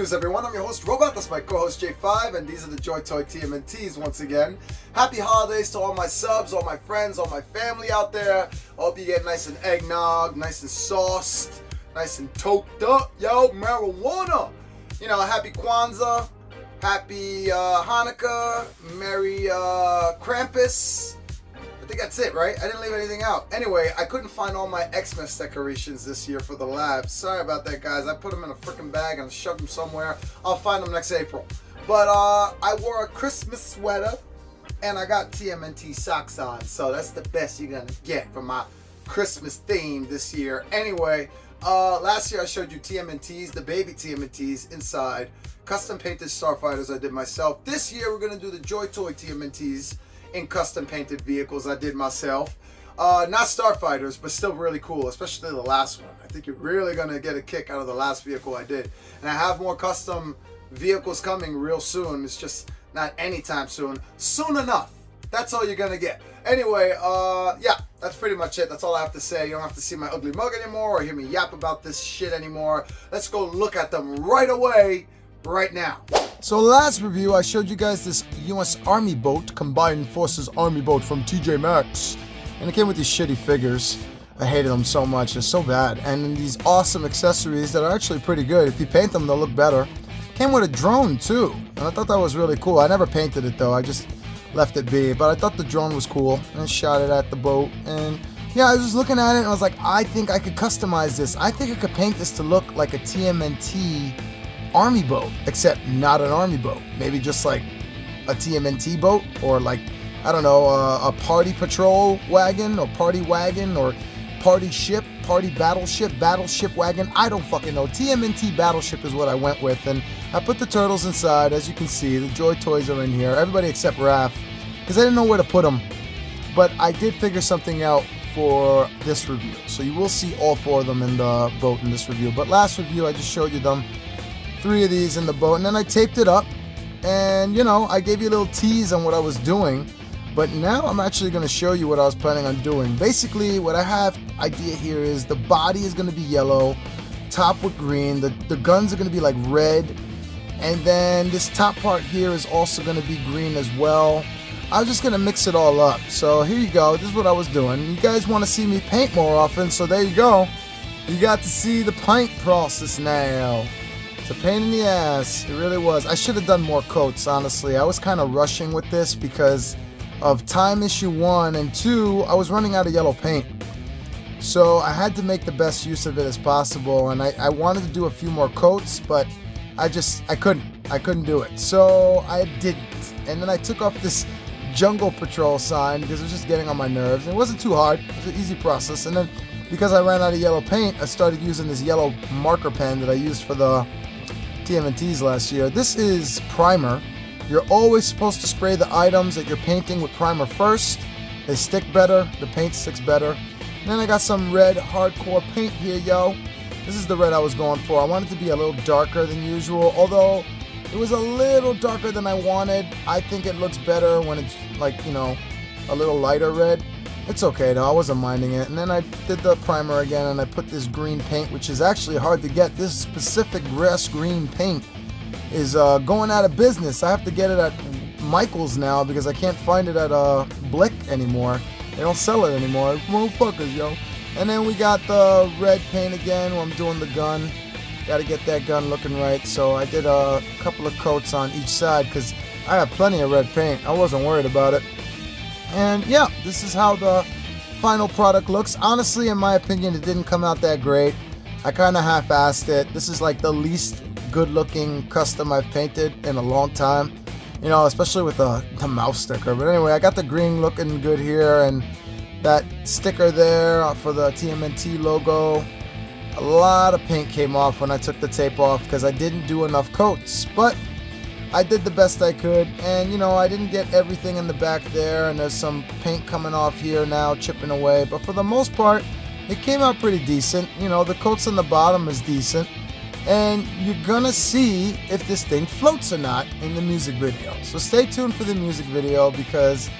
reviews, everyone. I'm your host, Robot. That's my co-host, J5, and these are the JoyToy TMNTs once again. Happy holidays to all my subs, all my friends, all my family out there. I hope you get nice and eggnog, nice and sauced, nice and toked up. Yo, marijuana. You know, happy Kwanzaa, happy Hanukkah, Merry Krampus. I think that's it, right? I didn't leave anything out. Anyway, I couldn't find all my Xmas decorations this year for the lab. Sorry about that, guys. I put them in a freaking bag and shoved them somewhere. I'll find them next April. But I wore a Christmas sweater and I got TMNT socks on. So that's the best you're gonna get for my Christmas theme this year. Anyway, last year I showed you TMNTs, the baby TMNTs inside. Custom painted starfighters I did myself. This year we're gonna do the JoyToy TMNTs in custom painted vehicles I did myself. Not starfighters, but still really cool, especially the last one. I think you're really gonna get a kick out of the last vehicle I did. And I have more custom vehicles coming real soon. It's just not anytime soon. Soon enough. That's all you're gonna get. Anyway, yeah, that's pretty much it. That's all I have to say. You don't have to see my ugly mug anymore or hear me yap about this shit anymore. Let's go look at them right away, right now. So last review, I showed you guys this U.S. Army boat, Combined Forces Army boat from TJ Maxx. And it came with these shitty figures. I hated them so much, they're so bad. And these awesome accessories that are actually pretty good. If you paint them, they'll look better. Came with a drone too, and I thought that was really cool. I never painted it though, I just left it be. But I thought the drone was cool, and I shot it at the boat. And yeah, I was just looking at it and I was like, I think I could customize this. I think I could paint this to look like a TMNT Army boat, except not an Army boat. Maybe just like a TMNT boat, or like, I don't know, a party patrol wagon, or party wagon, or party ship, party battleship wagon. I don't fucking know. TMNT battleship is what I went with, and I put the turtles inside. As you can see, the JoyToys are in here. Everybody except Raph, because I didn't know where to put them. But I did figure something out for this review. So you will see all four of them in the boat in this review. But last review, I just showed you them. 3 of these in the boat, and then I taped it up, and you know, I gave you a little tease on what I was doing, but now I'm actually going to show you what I was planning on doing. Basically, what I have idea here is the body is going to be yellow, top with green, the guns are going to be like red, and then this top part here is also going to be green as well. I was just going to mix it all up. So here you go, this is what I was doing. You guys want to see me paint more often, so there you go. You got to see the paint process now. It's a pain in the ass, it really was. I should have done more coats, honestly. I was kind of rushing with this because of time issue 1, and 2, I was running out of yellow paint. So I had to make the best use of it as possible, and I wanted to do a few more coats, but I couldn't do it. So I didn't. And then I took off this Jungle Patrol sign because it was just getting on my nerves. It wasn't too hard, it was an easy process. And then because I ran out of yellow paint, I started using this yellow marker pen that I used for the TMNTs last year. This is primer. You're always supposed to spray the items that you're painting with primer first. They stick better, the paint sticks better. And then I got some red hardcore paint here, yo. This is the red I was going for. I wanted it to be a little darker than usual, although it was a little darker than I wanted. I think it looks better when it's like, you know, a little lighter red. It's okay though, I wasn't minding it. And then I did the primer again, and I put this green paint, which is actually hard to get. This specific grass green paint is going out of business. I have to get it at Michael's now because I can't find it at Blick anymore. They don't sell it anymore. Motherfuckers, yo. And then we got the red paint again when I'm doing the gun. Gotta get that gun looking right. So I did a couple of coats on each side because I have plenty of red paint. I wasn't worried about it. And yeah, this is how the final product looks. Honestly, in my opinion, it didn't come out that great. I kind of half-assed it. This is like the least good-looking custom I've painted in a long time. You know, especially with the mouse sticker. But anyway, I got the green looking good here, and that sticker there for the TMNT logo. A lot of paint came off when I took the tape off because I didn't do enough coats. But I did the best I could, and you know, I didn't get everything in the back there, and there's some paint coming off here now, chipping away, but for the most part, it came out pretty decent. You know, the coats on the bottom is decent, and you're gonna see if this thing floats or not in the music video. So stay tuned for the music video because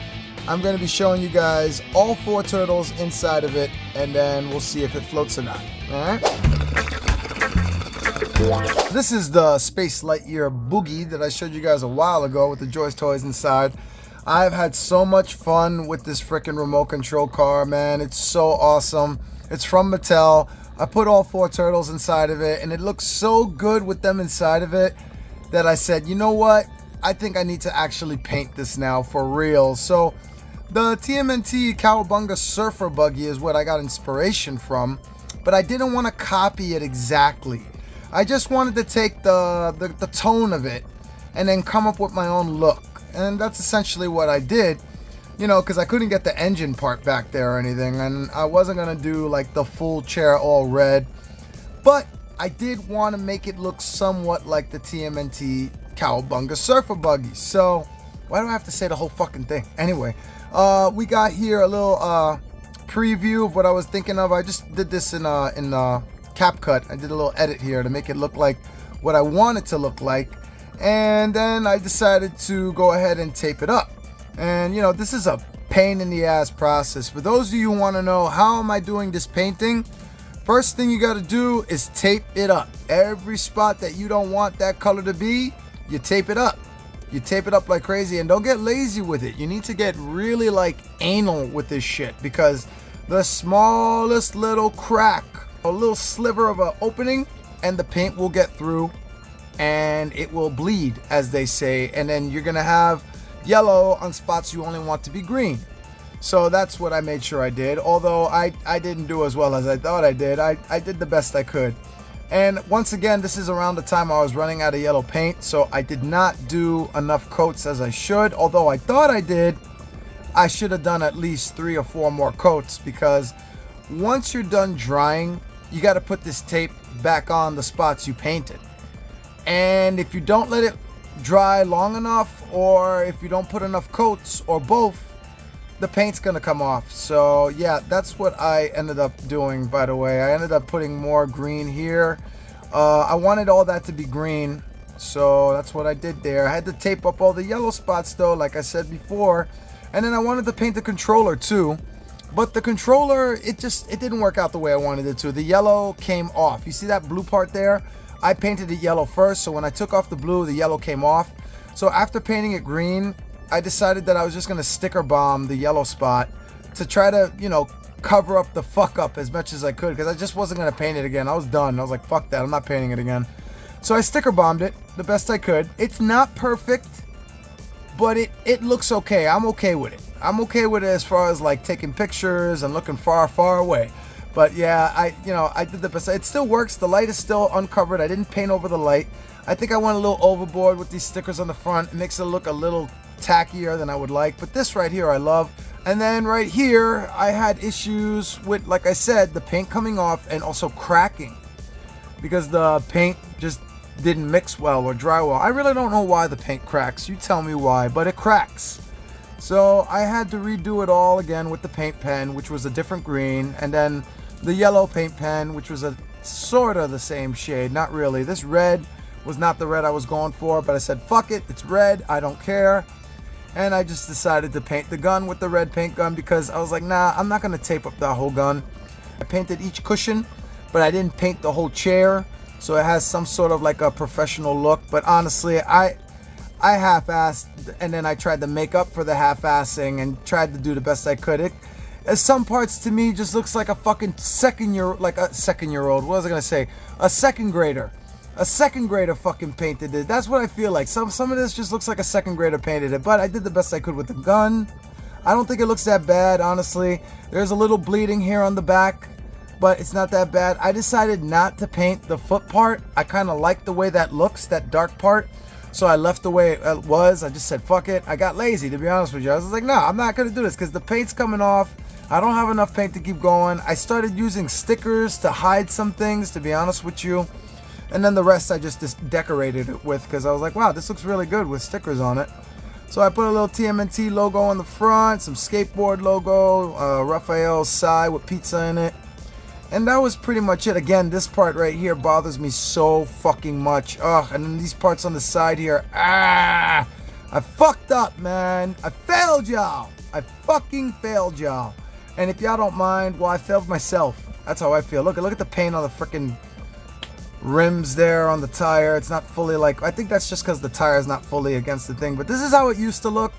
I'm gonna be showing you guys all 4 turtles inside of it, and then we'll see if it floats or not. Alright? This is the Space Lightyear Boogie that I showed you guys a while ago with the JoyToys inside. I've had so much fun with this freaking remote control car, man. It's so awesome. It's from Mattel. I put all 4 turtles inside of it, and it looks so good with them inside of it that I said, you know what? I think I need to actually paint this now for real. So the TMNT Cowabunga Surfer Buggy is what I got inspiration from, but I didn't want to copy it exactly. I just wanted to take the tone of it and then come up with my own look. And that's essentially what I did, you know, because I couldn't get the engine part back there or anything, and I wasn't going to do like the full chair all red. But I did want to make it look somewhat like the TMNT Cowabunga Surfer Buggy. So why do I have to say the whole fucking thing? Anyway, we got here a little preview of what I was thinking of. I just did this in CapCut. I did a little edit here to make it look like what I want it to look like. And then I decided to go ahead and tape it up. And you know, this is a pain in the ass process. For those of you who want to know how am I doing this painting, first thing you got to do is tape it up. Every spot that you don't want that color to be, you tape it up. You tape it up like crazy, and don't get lazy with it. You need to get really like anal with this shit, because the smallest little crack, a little sliver of an opening, and the paint will get through and it will bleed, as they say, and then you're gonna have yellow on spots you only want to be green. So that's what I made sure I did, although I didn't do as well as I thought I did. I did the best I could. And once again, this is around the time I was running out of yellow paint, so I did not do enough coats as I should. Although I thought I did, I should have done at least 3 or 4 more coats, because once you're done drying, you got to put this tape back on the spots you painted. And if you don't let it dry long enough, or if you don't put enough coats, or both, the paint's gonna come off. So yeah, that's what I ended up doing. By the way, I ended up putting more green here. I wanted all that to be green, so that's what I did there. I had to tape up all the yellow spots though, like I said before, and then I wanted to paint the controller too, but the controller, it didn't work out the way I wanted it to. The yellow came off. You see that blue part there? I painted it yellow first, so when I took off the blue, the yellow came off. So after painting it green, I decided that I was just gonna sticker bomb the yellow spot to try to, you know, cover up the fuck up as much as I could, because I just wasn't gonna paint it again. I was done. I was like, fuck that, I'm not painting it again. So I sticker bombed it the best I could. It's not perfect, but it looks okay. I'm okay with it. I'm okay with it as far as like taking pictures and looking far, far away. But yeah, I did the best. It still works. The light is still uncovered. I didn't paint over the light. I think I went a little overboard with these stickers on the front. It makes it look a little tackier than I would like. But this right here I love. And then right here I had issues with, like I said, the paint coming off and also cracking, because the paint just didn't mix well or dry well. I really don't know why the paint cracks. You tell me why, but it cracks. So I had to redo it all again with the paint pen, which was a different green, and then the yellow paint pen, which was a sort of the same shade. Not really. This red was not the red I was going for, but I said, fuck it, it's red, I don't care. And I just decided to paint the gun with the red paint gun, because I was like, nah, I'm not going to tape up the whole gun. I painted each cushion, but I didn't paint the whole chair, so it has some sort of like a professional look. But honestly, I half-assed, and then I tried to make up for the half-assing and tried to do the best I could. Some parts to me just looks like a fucking second-year-old, what was I going to say? A second grader. A second grader fucking painted it. That's what I feel like. Some of this just looks like a second grader painted it, but I did the best I could with the gun. I don't think it looks that bad, honestly. There's a little bleeding here on the back, but it's not that bad. I decided not to paint the foot part. I kind of like the way that looks, that dark part. So I left the way it was. I just said, fuck it. I got lazy, to be honest with you. I was like, no, I'm not going to do this because the paint's coming off. I don't have enough paint to keep going. I started using stickers to hide some things, to be honest with you. And then the rest I just decorated it with, because I was like, wow, this looks really good with stickers on it. So I put a little TMNT logo on the front, some skateboard logo, Raphael's side with pizza in it. And that was pretty much it. Again, this part right here bothers me so fucking much. Ugh, and then these parts on the side here. Ah! I fucked up, man. I failed y'all. I fucking failed y'all. And if y'all don't mind, well, I failed myself. That's how I feel. Look at the paint on the freaking... rims there on the tire. It's not fully like, I think that's just because the tire is not fully against the thing, but this is how it used to look.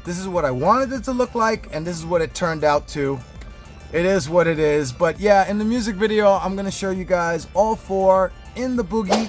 This is what I wanted it to look like, and this is what it turned out to. It is what it is. But yeah, in the music video, I'm gonna show you guys all four in the boogie.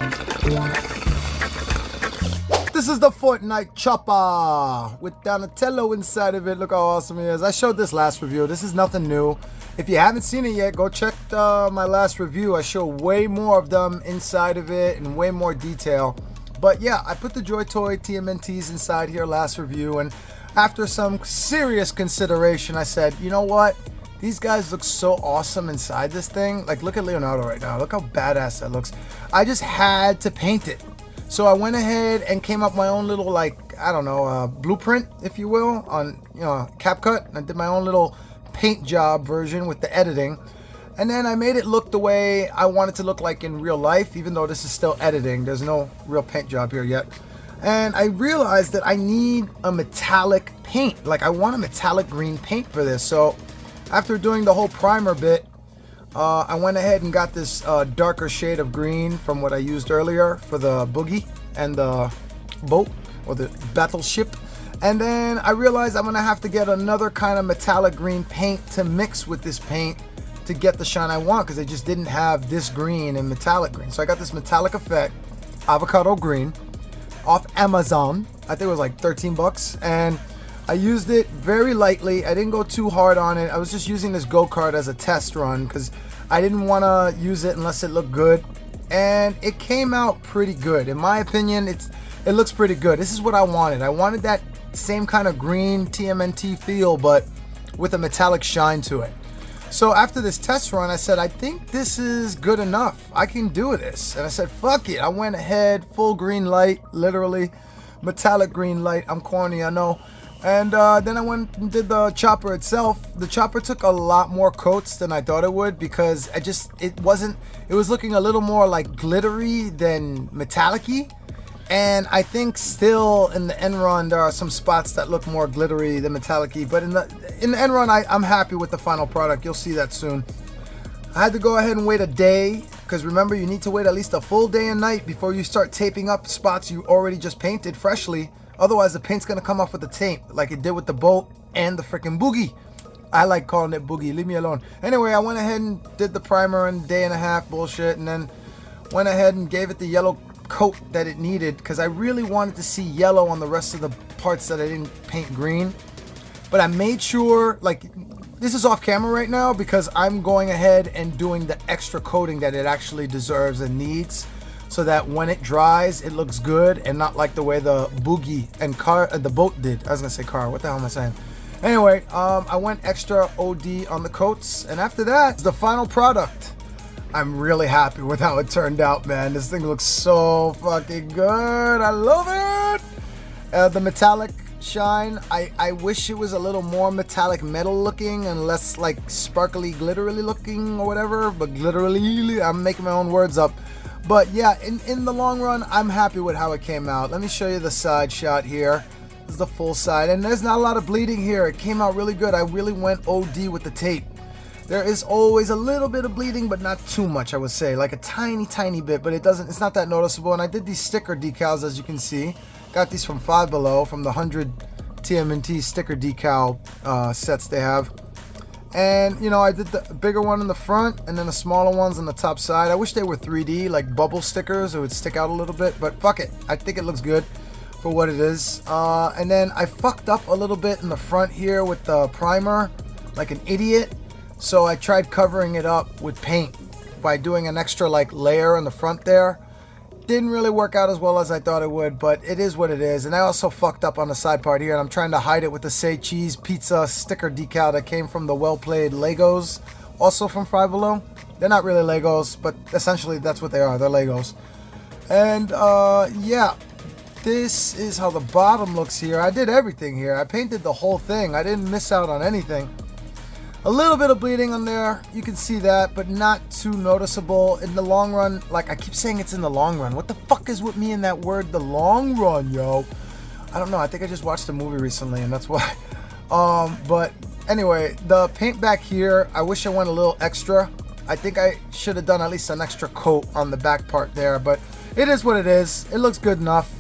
This is the Fortnite chopper with Donatello inside of it. Look how awesome he is. I showed this last review. This is nothing new. If you haven't seen it yet, go check my last review. I show way more of them inside of it and way more detail. But yeah, I put the JoyToy TMNTs inside here last review, and after some serious consideration, I said, you know what? These guys look so awesome inside this thing. Like, look at Leonardo right now. Look how badass that looks. I just had to paint it. So I went ahead and came up my own little, like, I don't know, blueprint, if you will, on, you know, CapCut. I did my own little paint job version with the editing. And then I made it look the way I want it to look like in real life, even though this is still editing. There's no real paint job here yet. And I realized that I need a metallic paint. Like, I want a metallic green paint for this. So after doing the whole primer bit, I went ahead and got this darker shade of green from what I used earlier for the boogie and the boat, or the battleship. And then I realized I'm gonna have to get another kind of metallic green paint to mix with this paint to get the shine I want, because they just didn't have this green and metallic green. So I got this metallic effect avocado green off Amazon. I think it was like 13 bucks, and I used it very lightly. I didn't go too hard on it. I was just using this go-kart as a test run because I didn't want to use it unless it looked good, and it came out pretty good. In my opinion, it looks pretty good. This is what I wanted. I wanted that same kind of green TMNT feel, but with a metallic shine to it. So after this test run, I said, I think this is good enough. I can do this. And I said, fuck it. I went ahead, full green light, literally metallic green light. I'm corny, I know. And then I went and did the chopper itself. The chopper took a lot more coats than I thought it would, because it was looking a little more like glittery than metallic-y. And I think still in the end run, there are some spots that look more glittery than metallic-y. But in the end run, I'm happy with the final product. You'll see that soon. I had to go ahead and wait a day, because remember, you need to wait at least a full day and night before you start taping up spots you already just painted freshly. Otherwise, the paint's gonna come off with the tape, like it did with the boat and the freaking boogie. I like calling it boogie, leave me alone. Anyway, I went ahead and did the primer in a day and a half bullshit, and then went ahead and gave it the yellow coat that it needed, because I really wanted to see yellow on the rest of the parts that I didn't paint green. But I made sure, like, this is off camera right now because I'm going ahead and doing the extra coating that it actually deserves and needs, so that when it dries, it looks good and not like the way the boogie and the boat did. I was gonna say car, what the hell am I saying? Anyway, I went extra OD on the coats, and after that, the final product. I'm really happy with how it turned out, man. This thing looks so fucking good. I love it. The metallic shine, I wish it was a little more metallic metal looking and less like sparkly glittery looking or whatever, but glittery, I'm making my own words up. But yeah, in the long run, I'm happy with how it came out. Let me show you the side shot here. This is the full side, and there's not a lot of bleeding here. It came out really good. I really went OD with the tape. There is always a little bit of bleeding, but not too much, I would say. Like a tiny bit, but it's not that noticeable. And I did these sticker decals, as you can see. Got these from Five Below, from the 100 TMNT sticker decal sets they have. And, you know, I did the bigger one in the front and then the smaller ones on the top side. I wish they were 3D, like bubble stickers. It would stick out a little bit, but fuck it. I think it looks good for what it is. And then I fucked up a little bit in the front here with the primer, like an idiot. So I tried covering it up with paint by doing an extra like layer in the front there. Didn't really work out as well as I thought it would, but it is what it is. And I also fucked up on the side part here, and I'm trying to hide it with the Say Cheese Pizza sticker decal that came from the Well Played Legos, also from Five Below. They're not really Legos, but essentially that's what they are. They're Legos. And yeah, this is how the bottom looks here. I did everything here. I painted the whole thing. I didn't miss out on anything. A little bit of bleeding on there, you can see that, but not too noticeable. In the long run, like I keep saying it's in the long run. What the fuck is with me in that word, the long run, yo? I don't know, I think I just watched a movie recently and that's why. But anyway, the paint back here, I wish I went a little extra I think I should have done at least an extra coat on the back part there, but it is what it is. It looks good enough.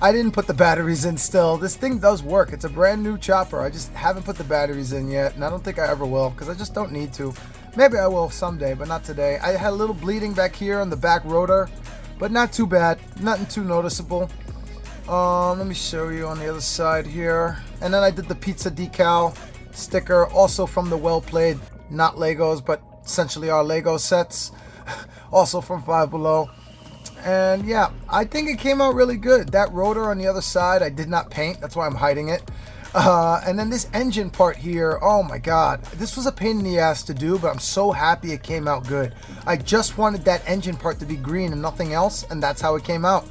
I didn't put the batteries in still. This thing does work. It's a brand new chopper. I just haven't put the batteries in yet, and I don't think I ever will because I just don't need to. Maybe I will someday, but not today. I had a little bleeding back here on the back rotor, but not too bad. Nothing too noticeable. Let me show you on the other side here. And then I did the pizza decal sticker, also from the Well Played, not Legos, but essentially our Lego sets, also from Five Below. And yeah, I think it came out really good. That rotor on the other side, I did not paint. That's why I'm hiding it. And then this engine part here, oh my god, this was a pain in the ass to do, but I'm so happy it came out good. I just wanted that engine part to be green and nothing else, and that's how it came out.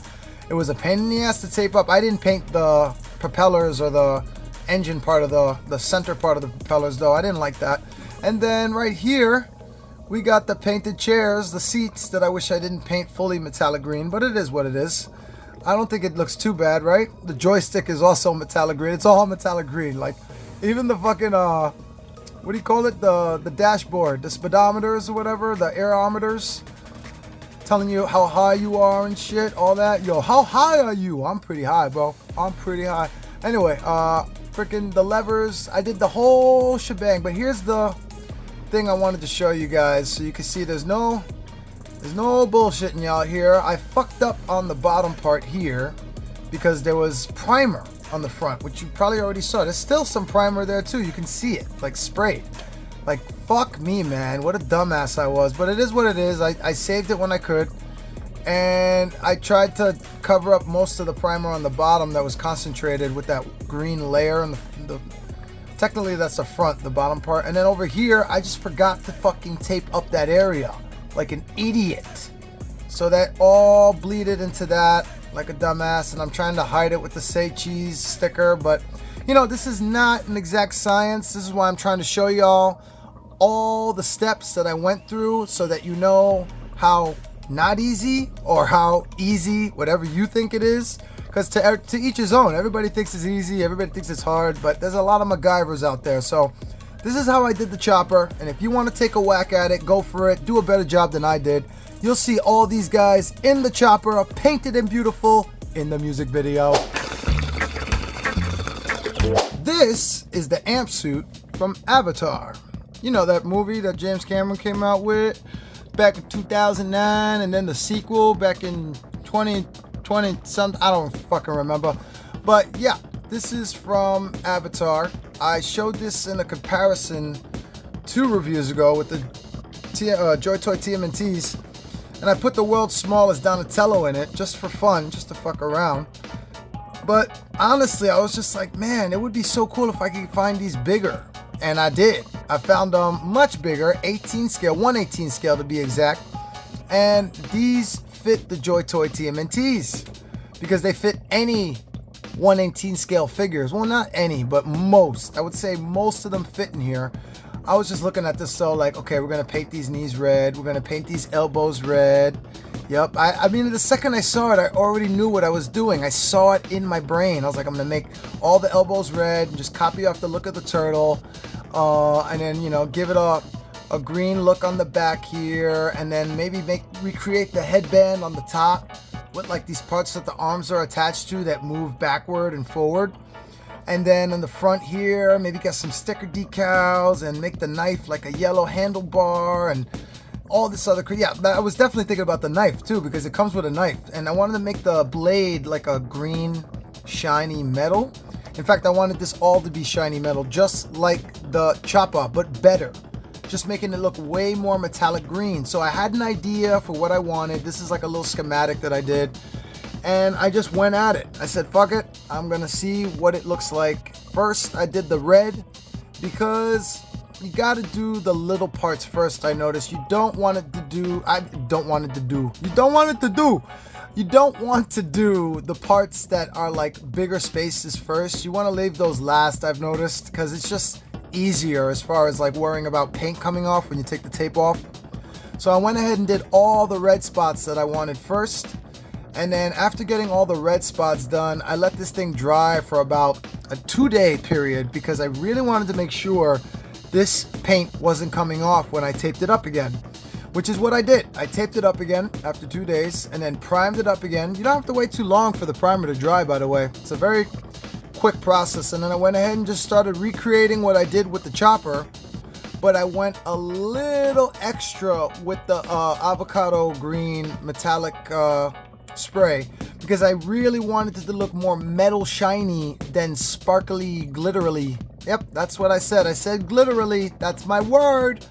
It was a pain in the ass to tape up. I didn't paint the propellers or the engine part of the center part of the propellers though. I didn't like that. And then right here we got the painted chairs, the seats that I wish I didn't paint fully metallic green, but it is what it is. I don't think it looks too bad, right? The joystick is also metallic green. It's all metallic green. Like, even the fucking, what do you call it? The dashboard, the speedometers or whatever, the aerometers, telling you how high you are and shit, all that. Yo, how high are you? I'm pretty high, bro. I'm pretty high. Anyway, freaking the levers. I did the whole shebang, but here's the thing I wanted to show you guys so you can see there's no bullshitting y'all here. I fucked up on the bottom part here because there was primer on the front, which you probably already saw. There's still some primer there too. You can see it, like sprayed. Like, fuck me, man. What a dumbass I was. But it is what it is. I saved it when I could. And I tried to cover up most of the primer on the bottom that was concentrated with that green layer. And technically that's the front, the bottom part. And then over here, I just forgot to fucking tape up that area like an idiot. So that all bleeded into that like a dumbass, and I'm trying to hide it with the Say Cheese sticker, but you know, this is not an exact science. This is why I'm trying to show y'all all the steps that I went through so that you know how not easy or how easy, whatever you think it is, because to each his own. Everybody thinks it's easy, everybody thinks it's hard, but there's a lot of MacGyvers out there. So this is how I did the chopper, and if you want to take a whack at it, go for it. Do a better job than I did. You'll see all these guys in the chopper, painted and beautiful, in the music video. This is the amp suit from Avatar. You know, that movie that James Cameron came out with back in 2009, and then the sequel back in 2020 something, I don't fucking remember. But yeah, this is from Avatar. I showed this in a comparison 2 reviews ago with the JoyToy TMNTs, and I put the world's smallest Donatello in it just for fun, just to fuck around. But honestly, I was just like, man, it would be so cool if I could find these bigger. And I did. I found them much bigger, 18 scale, 1/18 scale to be exact. And these fit the JoyToy TMNTs because they fit any 1/18 scale figures. Well, not any, but most. I would say most of them fit in here. I was just looking at this so like, okay, we're going to paint these knees red. We're going to paint these elbows red. Yep. I mean, the second I saw it, I already knew what I was doing. I saw it in my brain. I was like, I'm going to make all the elbows red and just copy off the look of the turtle. And then, you know, give it a green look on the back here. And then maybe recreate the headband on the top with like these parts that the arms are attached to that move backward and forward. And then in the front here, maybe get some sticker decals and make the knife like a yellow handlebar and all this other. Yeah, I was definitely thinking about the knife too, because it comes with a knife. And I wanted to make the blade like a green, shiny metal. In fact, I wanted this all to be shiny metal, just like the chopper, but better. Just making it look way more metallic green. So I had an idea for what I wanted. This is like a little schematic that I did. And I just went at it. I said, fuck it. I'm going to see what it looks like. First, I did the red because you got to do the little parts first, I noticed. You don't want it to do... You don't want to do the parts that are like bigger spaces first. You want to leave those last, I've noticed, because it's just easier as far as like worrying about paint coming off when you take the tape off. So I went ahead and did all the red spots that I wanted first. And then after getting all the red spots done, I let this thing dry for about a 2-day period because I really wanted to make sure this paint wasn't coming off when I taped it up again. which is what I did. I taped it up again after 2 days and then primed it up again. You don't have to wait too long for the primer to dry, by the way. It's a very quick process. And then I went ahead and just started recreating what I did with the chopper, but I went a little extra with the avocado green metallic spray, because I really wanted it to look more metal shiny than sparkly glitterily. Yep, that's what I said. I said glitterily. That's my word.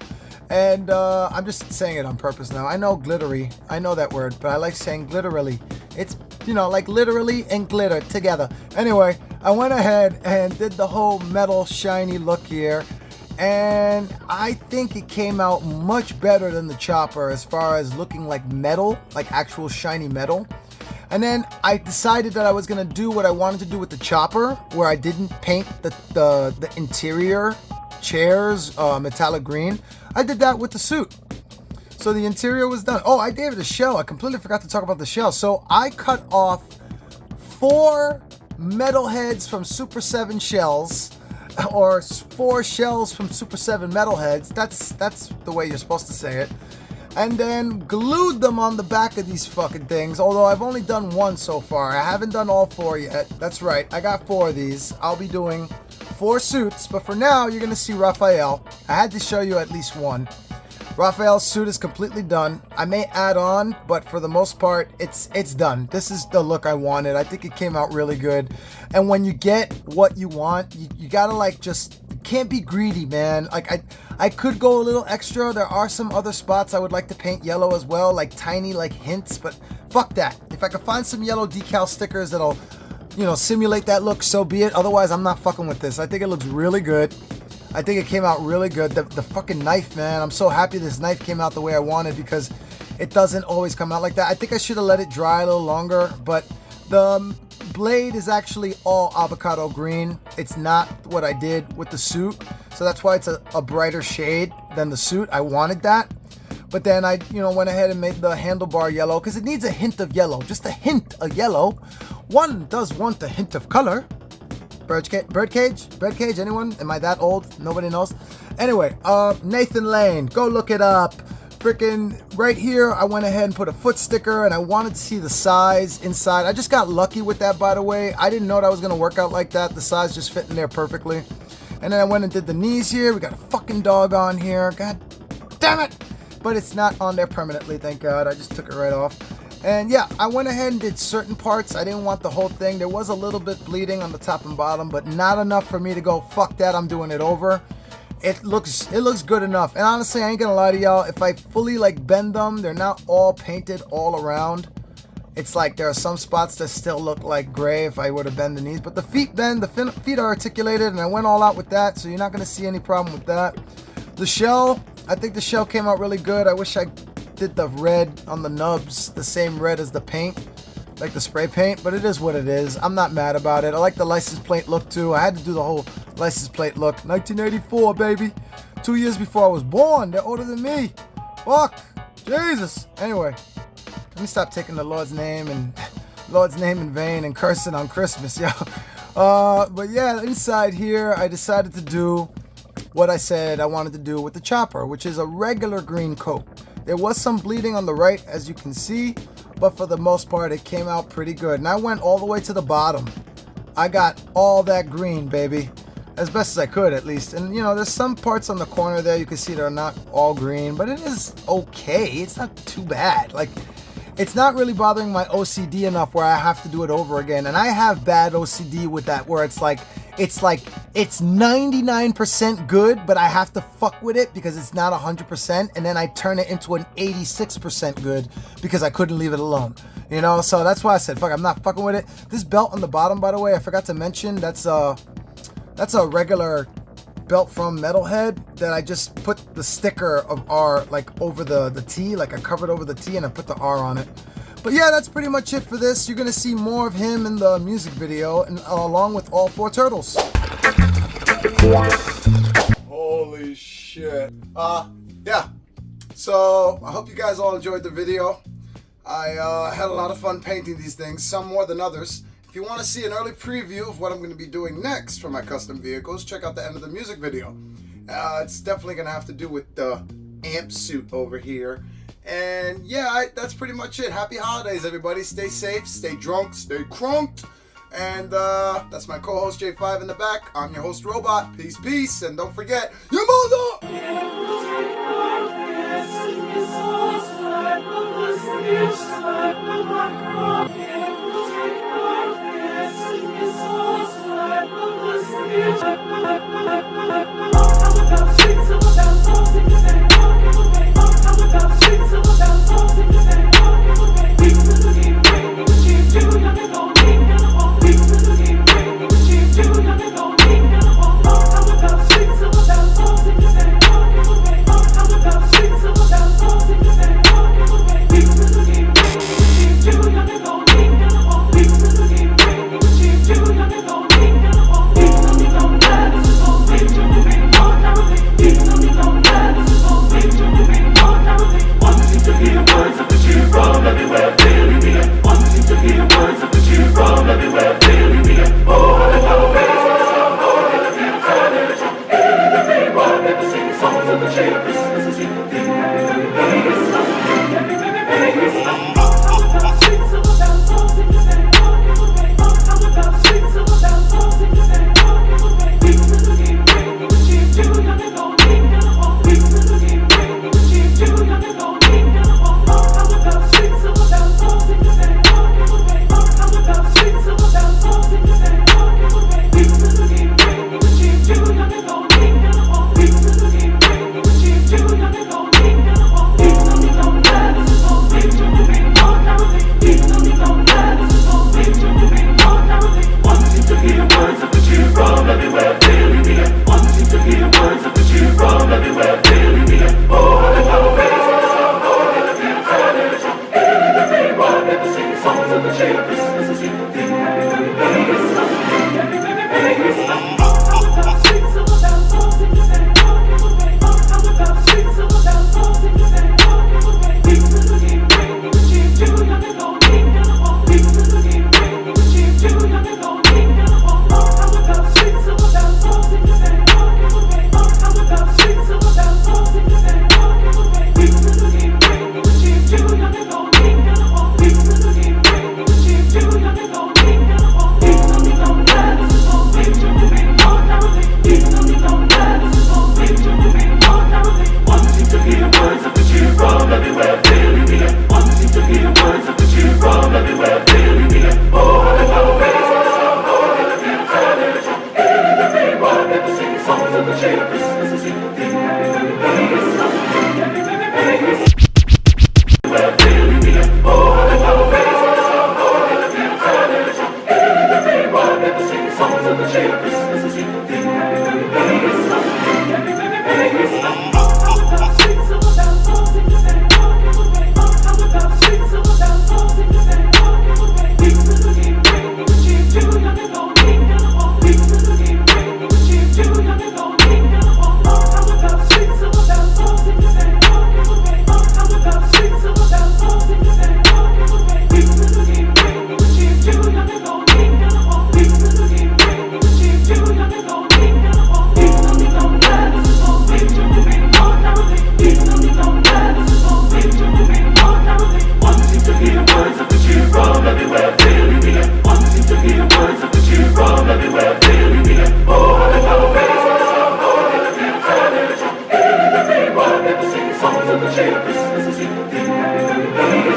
And I'm just saying it on purpose now. I know glittery. I know that word, but I like saying glitterily. It's, you know, like literally and glitter together. Anyway, I went ahead and did the whole metal shiny look here. And I think it came out much better than the chopper as far as looking like metal, like actual shiny metal. And then I decided that I was going to do what I wanted to do with the chopper, where I didn't paint the interior chairs metallic green. I did that with the suit. So the interior was done. Oh, I gave it a shell. I completely forgot to talk about the shell. So I cut off 4 metal heads from Super 7 shells, or 4 shells from Super 7 metal heads. That's the way you're supposed to say it. And then glued them on the back of these fucking things, although I've only done 1 so far. I haven't done all 4 yet. That's right, I got 4 of these. I'll be doing 4 suits, but for now, you're gonna see Raphael. I had to show you at least 1. Raphael's suit is completely done. I may add on, but for the most part, it's done. This is the look I wanted. I think it came out really good. And when you get what you want, you gotta like just, you can't be greedy, man. Like I could go a little extra. There are some other spots I would like to paint yellow as well, like tiny like hints, but fuck that. If I could find some yellow decal stickers that'll, you know, simulate that look, so be it. Otherwise, I'm not fucking with this. I think it looks really good. I think it came out really good. The fucking knife, man. I'm so happy this knife came out the way I wanted, because it doesn't always come out like that. I think I should have let it dry a little longer, but the blade is actually all avocado green. It's not what I did with the suit, so that's why it's a brighter shade than the suit. I wanted that. But then I, you know, went ahead and made the handlebar yellow, because it needs a hint of yellow. Just a hint of yellow. One does want a hint of color. Birdcage, anyone? Am I that old? Nobody knows? Anyway, Nathan Lane, go look it up. Freaking right here, I went ahead and put a foot sticker, and I wanted to see the size inside. I just got lucky with that, by the way. I didn't know that was going to work out like that. The size just fit in there perfectly. And then I went and did the knees here. We got a fucking dog on here. God damn it. But it's not on there permanently, thank God. I just took it right off. And yeah, I went ahead and did certain parts. I didn't want the whole thing. There was a little bit bleeding on the top and bottom, but not enough for me to go, fuck that, I'm doing it over. It looks good enough. And honestly, I ain't gonna lie to y'all, if I fully like bend them, they're not all painted all around. It's like there are some spots that still look like gray if I were to bend the knees, but the feet bend, the feet are articulated, and I went all out with that, so you're not gonna see any problem with that. The shell, I think the shell came out really good. I wish I did the red on the nubs, the same red as the paint, like the spray paint, but it is what it is. I'm not mad about it. I like the license plate look too. I had to do the whole license plate look. 1984, baby. 2 years before I was born. They're older than me. Fuck. Jesus. Anyway, let me stop taking the Lord's name in vain and cursing on Christmas, yo. But yeah, inside here, I decided to do what I said I wanted to do with the chopper, which is a regular green coat. There was some bleeding on the right, as you can see, but for the most part, it came out pretty good. And I went all the way to the bottom. I got all that green, baby, as best as I could, at least. And, you know, there's some parts on the corner there you can see that are not all green, but it is okay. It's not too bad. Like, it's not really bothering my OCD enough where I have to do it over again. And I have bad OCD with that, where it's 99% good, but I have to fuck with it because it's not 100%, and then I turn it into an 86% good because I couldn't leave it alone. You know, so that's why I said, fuck, I'm not fucking with it. This belt on the bottom, by the way, I forgot to mention, that's a regular belt from Metalhead that I just put the sticker of R like over the T, like I covered over the T and I put the R on it. But yeah, that's pretty much it for this. You're gonna see more of him in the music video, and along with all 4 turtles. Holy shit. Yeah. So I hope you guys all enjoyed the video. I had a lot of fun painting these things, some more than others. If you want to see an early preview of what I'm going to be doing next for my custom vehicles, check out the end of the music video. It's definitely going to have to do with the amp suit over here. And yeah, that's pretty much it. Happy holidays, everybody. Stay safe, stay drunk, stay crunked. And that's my co-host J5 in the back. I'm your host Robot. Peace, peace. And don't forget, your mother! Songs of the Christmas is in the